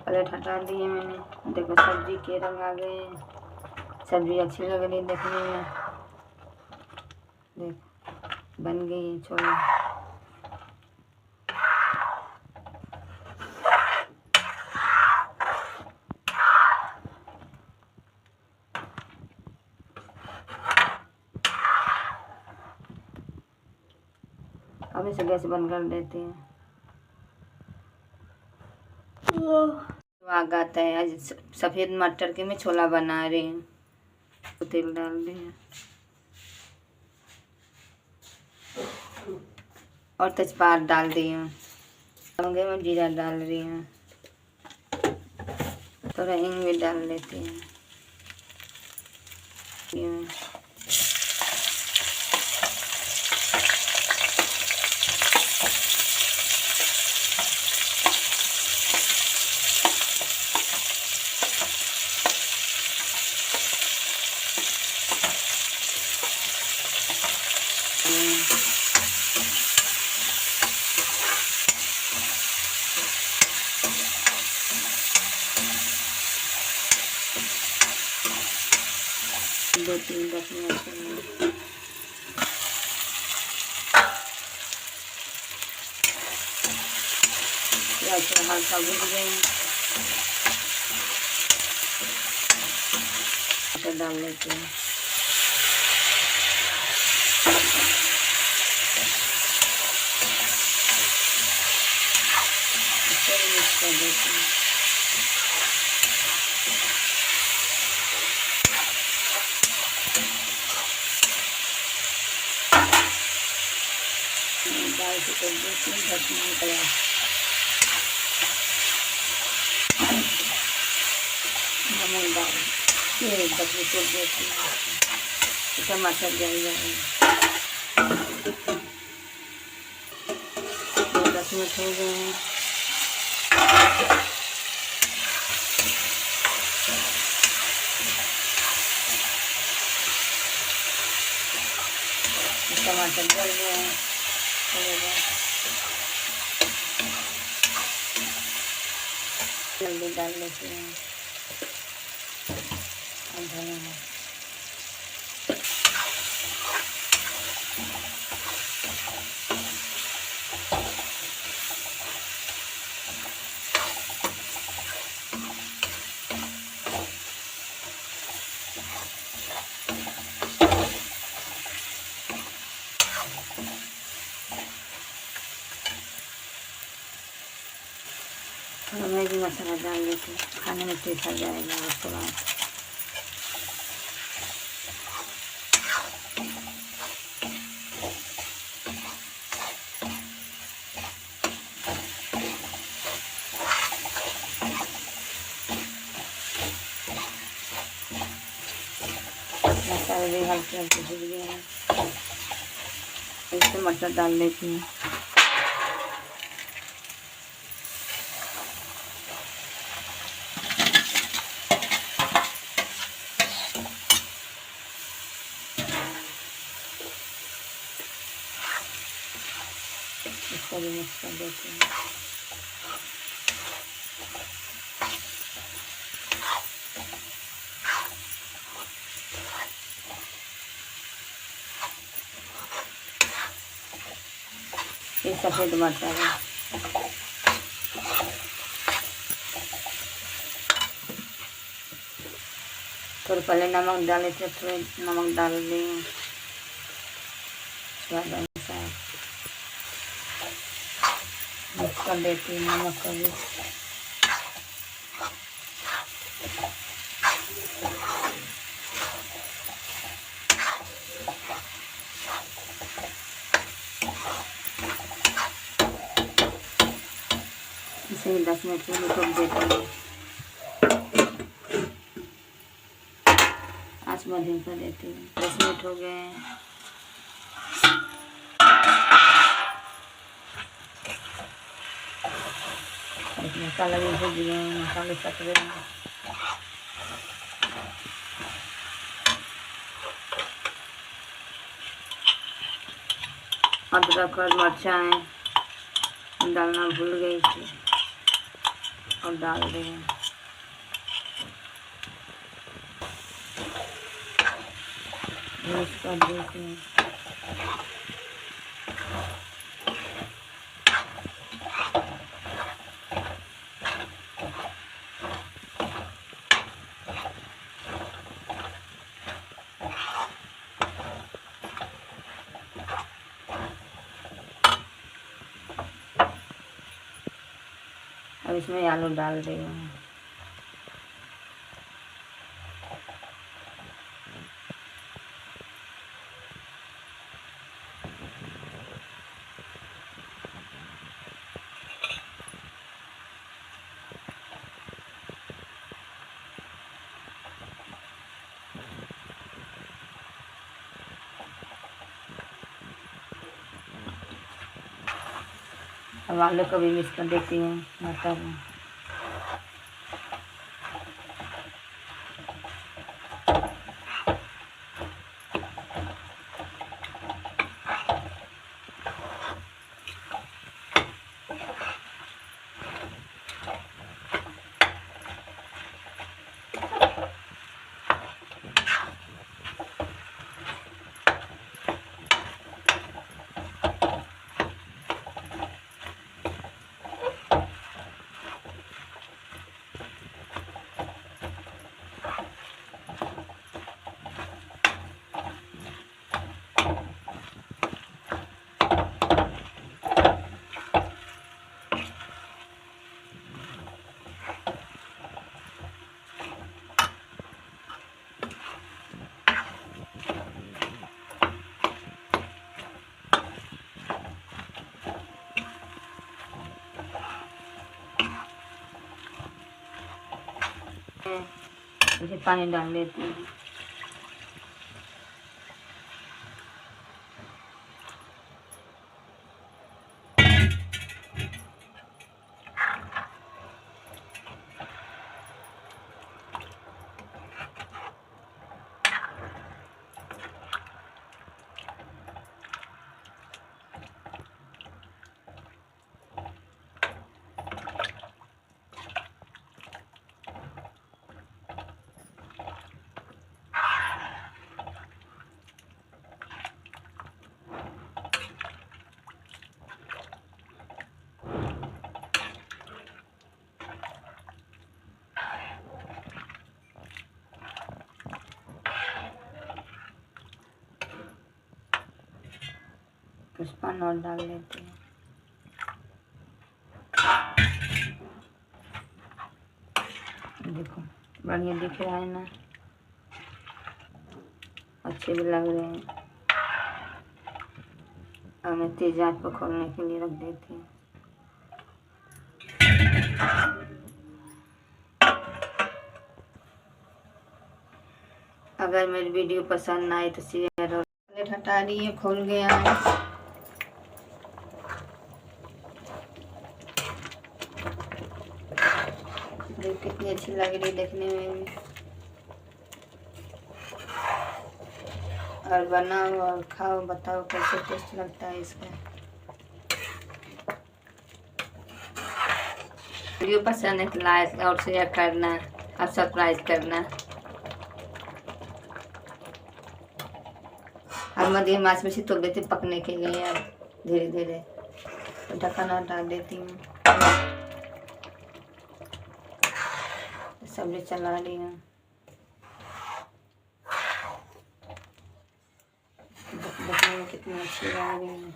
Plate हटा दिए मैंने। देखो सब्जी के रंग आ गए हैं, सब्जी अच्छी लग रही देखने में। देख बन गई है छोले। अब इसे गैस बंद कर देते हैं। स्वाद आता है। आज सफ़ेद मटर के मैं छोला बना रही हूँ। तो तेल डाल दिया और तेजपात डाल दी हूँ। लौंगे में जीरा डाल रही हूँ, थोड़ा हींग भी डाल लेती हूँ। दो तीन 10 मिनट के लिए हल्का भून गए डाल लेते हैं। मिक्स कर देते हैं। दाल की सब्जी में झटपट तैयार। नमक डाल ये 10 मिनट देती हूँ। टमाटर डाल जाएंगे। 10 मिनट हो गए हैं। टमाटर डाल गए हैं। जल्दी डाल लेते हैं। मैगी मसाला डाल देते हैं, खाने में टेस्ट आ जाएगा। उसके बाद मसाले भी हल्के हल्के भून गए हैं। इसमें मटर डाल देती हूँ। इसको भी मिक्स कर देते हैं। ये सफ़ेद मटर है। थोड़ा पहले नमक डाले थे, थोड़े नमक डाल दें स्वाद अनुसार। मिक्स कर देती हूँ नमक को भी। इसे 10 मिनट के लिए छोड़ देते हैं। आँच मध्यम कर देती हूँ। 10 मिनट हो गए हैं। मसाला भी भून गए, मसाले पक गए हैं। अदरक और मिर्चाएँ डालना भूल गई थी और डाल दें। कर देते हैं। अब इसमें आलू डाल देंगे। अब आलू को भी मिक्स कर देती हूँ मटर में। इसे पानी डाल देती हूँ। कुछ पानी और डाल लेते हैं। देखो बढ़िया दिख रहा है ना, अच्छे भी लग रहे हैं। अब मैं तेज आंच पर खोलने के लिए रख देती हूँ। अगर मेरी वीडियो पसंद आए तो शेयर और प्लेट हटा रही है, खोल गया है। देख कितनी अच्छी लग रही देखने में भी। और बनाओ और खाओ, बताओ कैसे टेस्ट लगता है इसका। वीडियो पसंद है तो लाइक और शेयर करना और सब्सक्राइब करना। और मध्यम आंच में से तोड़ देती पकने के लिए। अब धीरे धीरे ढक्कन हटा देती हूँ। सब्जी चला रही हूँ। देखने में कितनी अच्छी लग रही है।